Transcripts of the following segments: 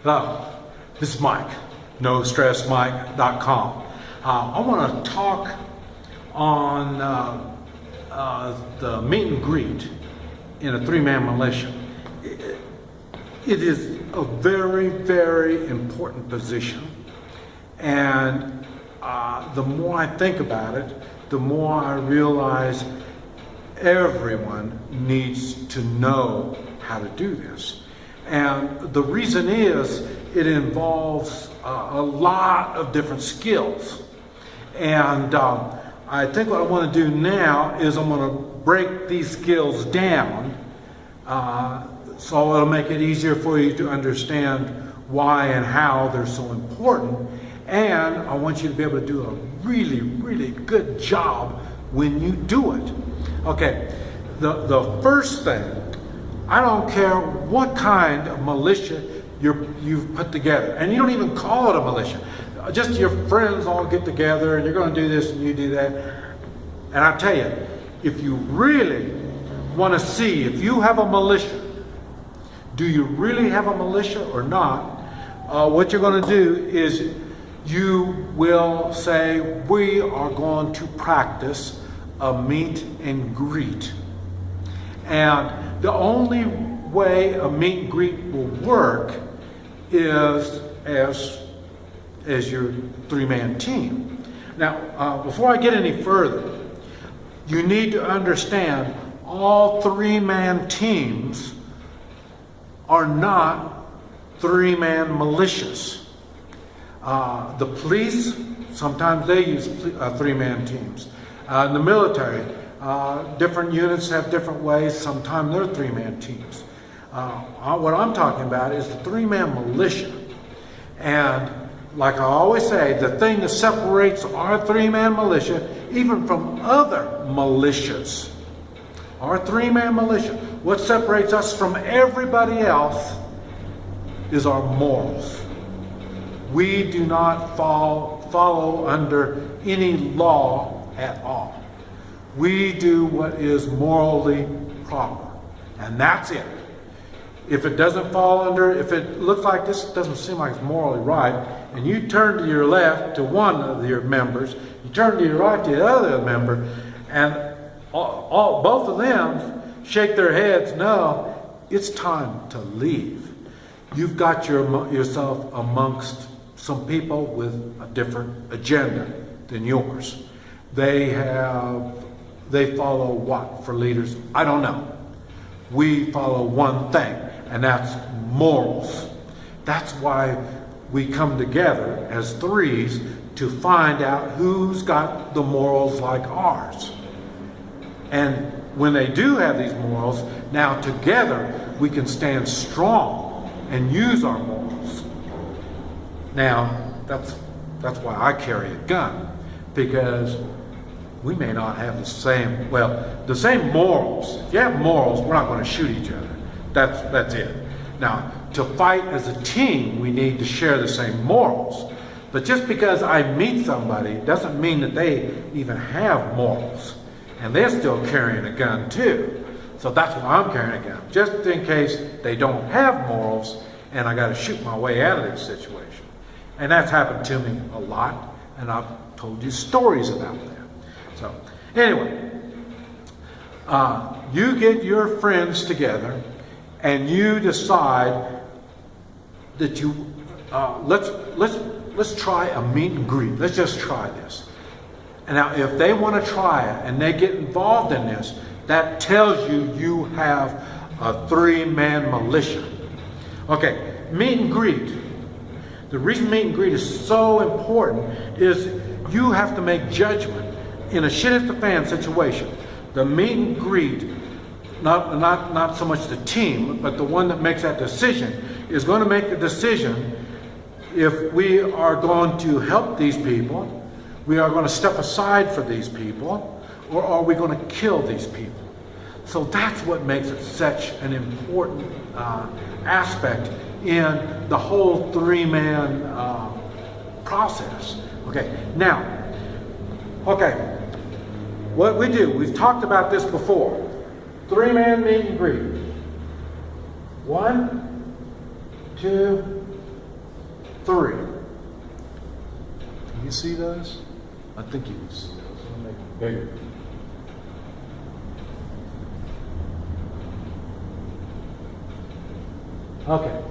Hello, this is Mike, NoStressMike.com. I want to talk on the meet and greet in a three-man militia. It is a very, very important position, and the more I think about it, the more I realize everyone needs to know how to do this. And the reason is it involves a lot of different skills. And I think what I want to do now is I'm going to break these skills down so it'll make it easier for you to understand why and how they're so important. And I want you to be able to do a really, really good job when you do it. Okay, the first thing, I don't care what kind of militia you've put together, and you don't even call it a militia. Just your friends all get together and you're going to do this and you do that. And I tell you, if you really want to see if you have a militia, do you really have a militia or not? What you're going to do is you will say, we are going to practice a meet and greet. And the only way a meet and greet will work is as your three-man team. Now, before I get any further, you need to understand all three-man teams are not three-man militias. The police, sometimes they use three-man teams. In the military, different units have different ways. Sometimes they're three-man teams. What I'm talking about is the three-man militia. And like I always say, the thing that separates our three-man militia even from other militias, our three-man militia, what separates us from everybody else is our morals. We do not follow under any law at all. We do what is morally proper, and that's it. If it doesn't fall under, if it looks like this doesn't seem like it's morally right, and you turn to your left to one of your members, you turn to your right to the other member, and both of them shake their heads, no, it's time to leave. You've got yourself amongst some people with a different agenda than yours. They follow what for leaders? I don't know. We follow one thing, and that's morals. That's why we come together as threes to find out who's got the morals like ours. And when they do have these morals, now together we can stand strong and use our morals. Now, that's why I carry a gun, because we may not have the same morals. If you have morals, we're not going to shoot each other. That's it. Now, to fight as a team, we need to share the same morals. But just because I meet somebody doesn't mean that they even have morals. And they're still carrying a gun too. So that's why I'm carrying a gun, just in case they don't have morals and I got to shoot my way out of this situation. And that's happened to me a lot, and I've told you stories about that. So anyway, you get your friends together and you decide that you let's try a meet and greet. Let's just try this. And now if they want to try it and they get involved in this, that tells you you have a three-man militia. Okay, meet and greet. The reason meet and greet is so important is you have to make judgment in a shit at the fan situation. The meet and greet, not so much the team, but the one that makes that decision is going to make the decision if we are going to help these people, we are going to step aside for these people, or are we going to kill these people? So that's what makes it such an important aspect in the whole three-man process. Okay, now, what we do, we've talked about this before. Three-man meet and greet. 1, 2, 3. Can you see those? I think you can see those. I'll make them bigger. Okay,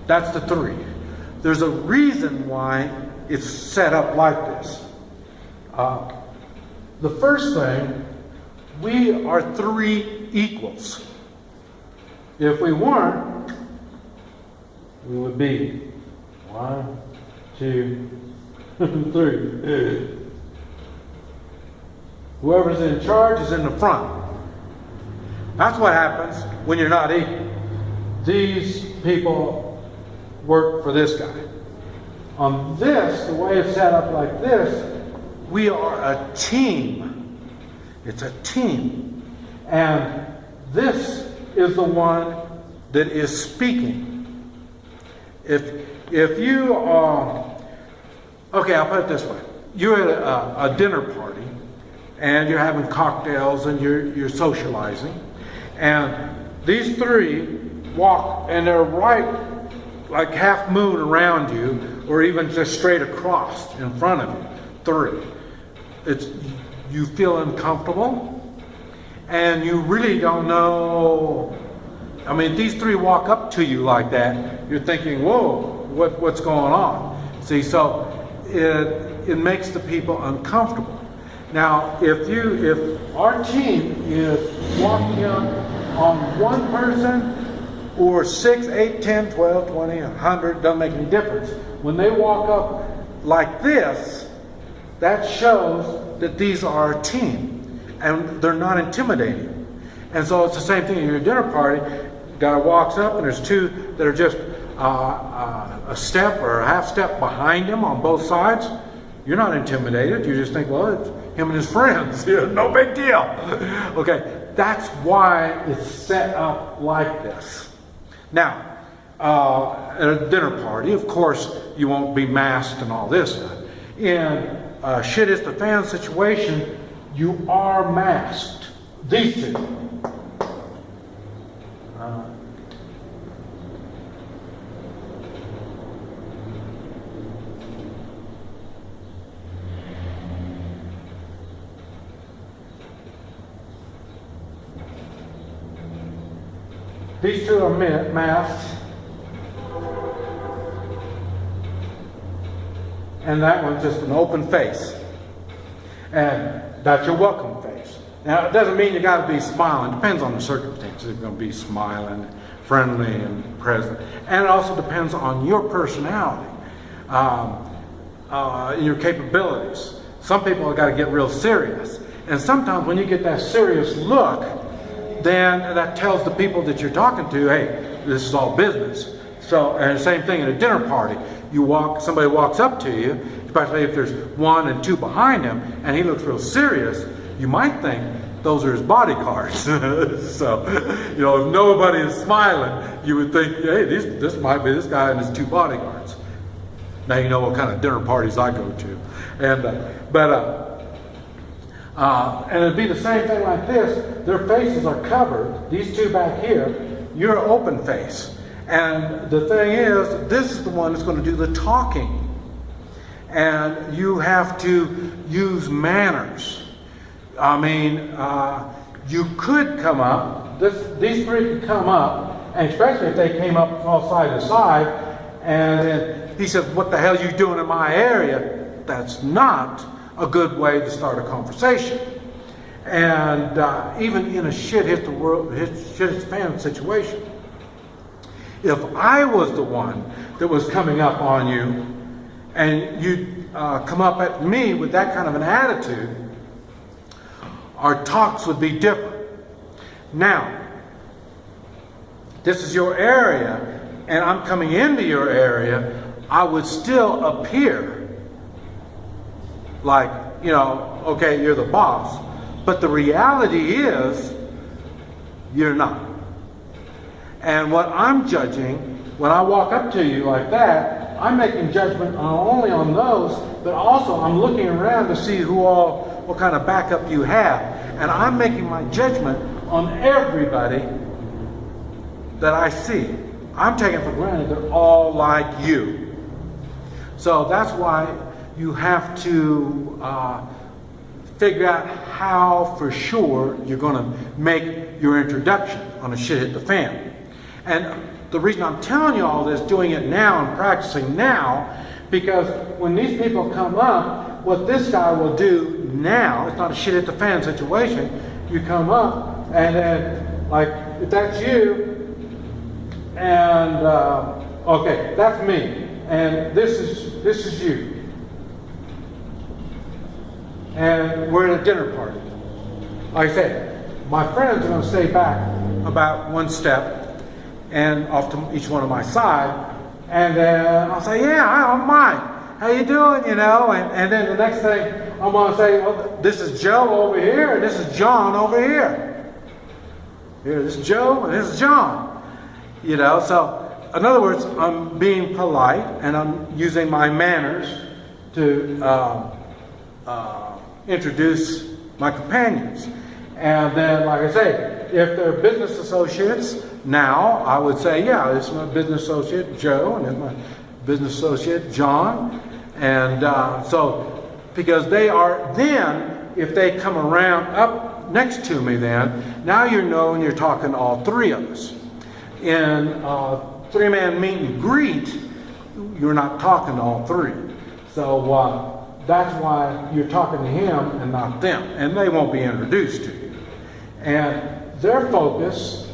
that's the 3. There's a reason why it's set up like this. The first thing, we are 3 equals. If we weren't, we would be 1, 2, 3. Whoever's in charge is in the front. That's what happens when you're not equal. These people work for this guy. On this, the way it's set up like this, we are a team. It's a team. And this is the one that is speaking. If you are, okay, I'll put it this way. You're at a dinner party, and you're having cocktails, and you're socializing. And these 3 walk, and they're right like half moon around you, or even just straight across in front of you. 3. You feel uncomfortable, and you really don't know. I mean, these 3 walk up to you like that. You're thinking, "Whoa, what's going on?" See, so it makes the people uncomfortable. Now, if our team is walking up on one person, or 6, 8, 10, 12, 20, 100, doesn't make any difference. When they walk up like this, that shows that these are a team, and they're not intimidating. And so it's the same thing in your dinner party. Guy walks up, and there's 2 that are just a step or a half step behind him on both sides. You're not intimidated. You just think, well, it's him and his friends. No big deal. Okay, that's why it's set up like this. Now, at a dinner party, of course, you won't be masked and all this stuff. In a shit is the fan situation, you are masked. These 2. These 2 are masked. And that one's just an open face. And that's your welcome face. Now, it doesn't mean you got to be smiling. It depends on the circumstances. You're going to be smiling, friendly, and present. And it also depends on your personality, your capabilities. Some people have got to get real serious. And sometimes when you get that serious look, then that tells the people that you're talking to, hey, this is all business. So, and the same thing at a dinner party. Somebody walks up to you, especially if there's 1 and 2 behind him, and he looks real serious, you might think those are his bodyguards. So, if nobody is smiling, you would think, hey, this might be this guy and his 2 bodyguards. Now you know what kind of dinner parties I go to. And it'd be the same thing like this. Their faces are covered. These 2 back here, you're open face. And the thing is, this is the one that's going to do the talking. And you have to use manners. I mean, you could come up, these 3 could come up, and especially if they came up all side to side, and then he says, what the hell are you doing in my area? That's not a good way to start a conversation. And even in a shit hit the fan situation, if I was the one that was coming up on you, and you come up at me with that kind of an attitude, our talks would be different. Now, this is your area, and I'm coming into your area, I would still appear like, okay, you're the boss. But the reality is, you're not. And what I'm judging, when I walk up to you like that, I'm making judgment not only on those, but also I'm looking around to see what kind of backup you have. And I'm making my judgment on everybody that I see. I'm taking for granted they're all like you. So that's why you have to figure out how for sure you're going to make your introduction on a shit hit the fan. And the reason I'm telling you all this, doing it now and practicing now, because when these people come up, what this guy will do now, it's not a shit hit the fan situation, you come up and then, like, if that's you, and okay, that's me, and this is you. And we're at a dinner party. Like I said, my friends are going to stay back about one step and off to each one of my side, and then I'll say, yeah, I'm Mike. How you doing? You know, and then the next thing I'm going to say, well, this is Joe over here, and this is John over here. Here, this is Joe, and this is John. You know, so in other words, I'm being polite, and I'm using my manners to introduce my companions. And then, like I say, if they're business associates, now I would say, yeah, this is my business associate Joe, and this is my business associate John. And so, because they are, then, if they come around up next to me then, now you know you're talking to all three of us. In three-man meet and greet, you're not talking to all three. So that's why you're talking to him and not them. And they won't be introduced to you. And their focus,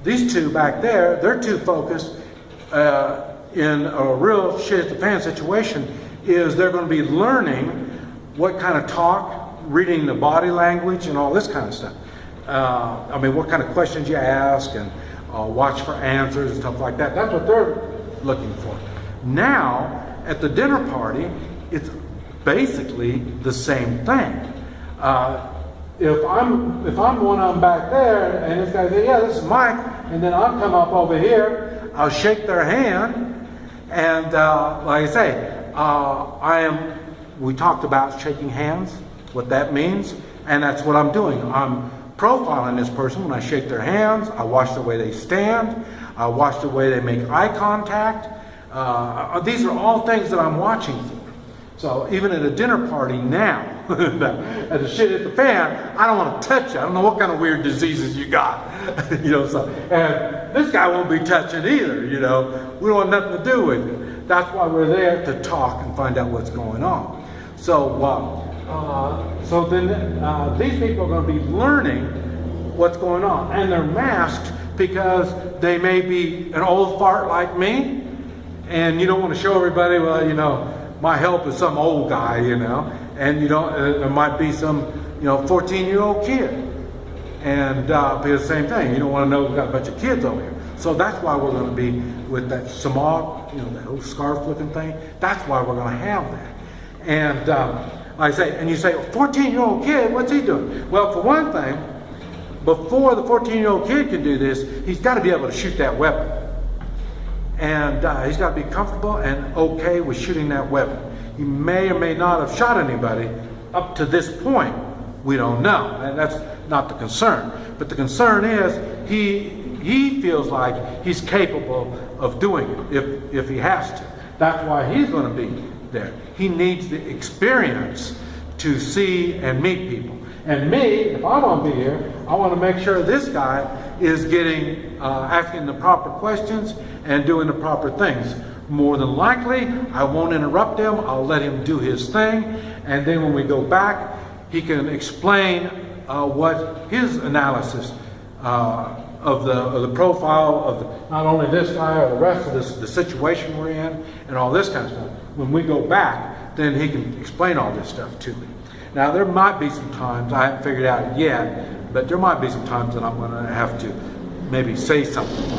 these two back there, their two focus in a real shit at the fan situation is they're going to be learning what kind of talk, reading the body language and all this kind of stuff. I mean, what kind of questions you ask and watch for answers and stuff like that. That's what they're looking for. Now, at the dinner party, it's basically the same thing. If I'm one of them back there, and this guy says, yeah, this is Mike, and then I'll come up over here, I'll shake their hand, and like I say, we talked about shaking hands, what that means, and that's what I'm doing. I'm profiling this person when I shake their hands. I watch the way they stand. I watch the way they make eye contact. These are all things that I'm watching for. So even at a dinner party now, at the shit at the fan, I don't want to touch you. I don't know what kind of weird diseases you got. You know, so, and this guy won't be touching either, you know. We don't want nothing to do with it. That's why we're there, to talk and find out what's going on. So, so then these people are going to be learning what's going on. And they're masked because they may be an old fart like me, and you don't want to show everybody, well, you know, my help is some old guy, you know, and you don't, there might be some, you know, 14-year-old kid. And be the same thing. You don't want to know we've got a bunch of kids over here. So that's why we're going to be with that samag, you know, that old scarf-looking thing. That's why we're going to have that. And I say, and you say, a 14-year-old kid, what's he doing? Well, for one thing, before the 14-year-old kid can do this, he's got to be able to shoot that weapon. And he's got to be comfortable and okay with shooting that weapon. He may or may not have shot anybody up to this point. We don't know. And that's not the concern. But the concern is he feels like he's capable of doing it if he has to. That's why he's going to be there. He needs the experience to see and meet people. And me, if I'm going to be here, I want to make sure this guy is getting, asking the proper questions and doing the proper things. More than likely, I won't interrupt him. I'll let him do his thing. And then when we go back, he can explain what his analysis of the profile of not only this guy or the rest of the situation we're in and all this kind of stuff. When we go back, then he can explain all this stuff to me. Now, there might be some times, I haven't figured out yet, but there might be some times that I'm going to have to maybe say something.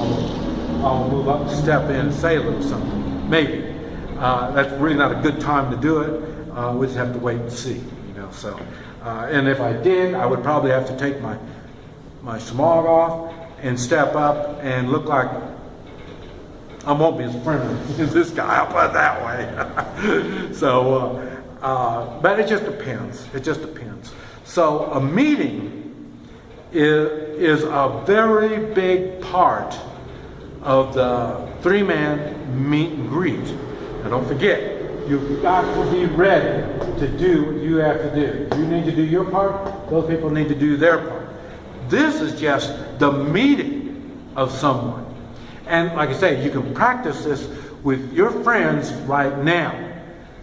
I'll move up, step in, and say a little something. Maybe. That's really not a good time to do it. We just have to wait and see, you know. So, and if I did, I would probably have to take my smog off and step up and look like I won't be as friendly as this guy. I'll put it that way. So, but it just depends. It just depends. So a meeting is a very big part of the three-man meet and greet. Now don't forget, You've got to be ready to do what you have to do. You need to do your part, those people need to do their part. This is just the meeting of someone. And like I say, you can practice this with your friends right now.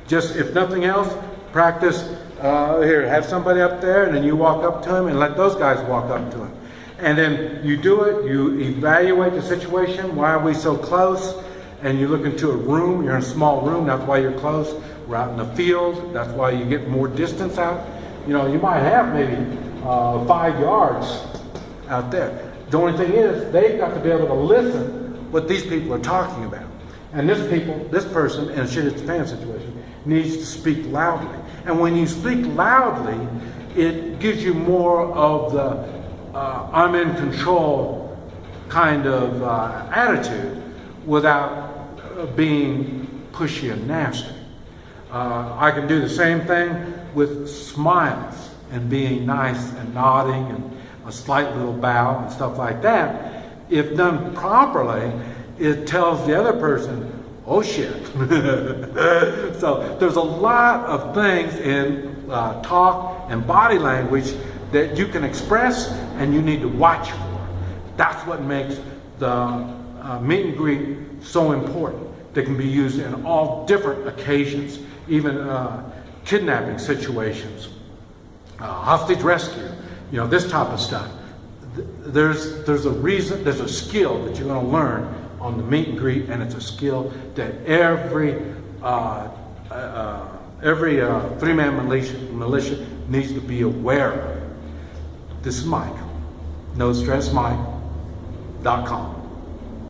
Just, if nothing else, practice here, have somebody up there, and then you walk up to him and let those guys walk up to him. And then you do it, you evaluate the situation. Why are we so close? And you look into a room, you're in a small room, that's why you're close. We're out in the field, that's why you get more distance out. You know, you might have maybe 5 yards out there. The only thing is, they've got to be able to listen what these people are talking about. And this person, in a shit it's fan situation, needs to speak loudly. And when you speak loudly, it gives you more of the I'm in control kind of attitude without being pushy and nasty. I can do the same thing with smiles and being nice and nodding and a slight little bow and stuff like that. If done properly, it tells the other person, oh shit. So there's a lot of things in talk and body language that you can express and you need to watch for. That's what makes the meet and greet so important. They can be used in all different occasions, even kidnapping situations, hostage rescue, you know, this type of stuff. There's a reason, there's a skill that you're going to learn on the meet and greet, and it's a skill that every three-man militia needs to be aware of. This is Mike, NoStressMike.com.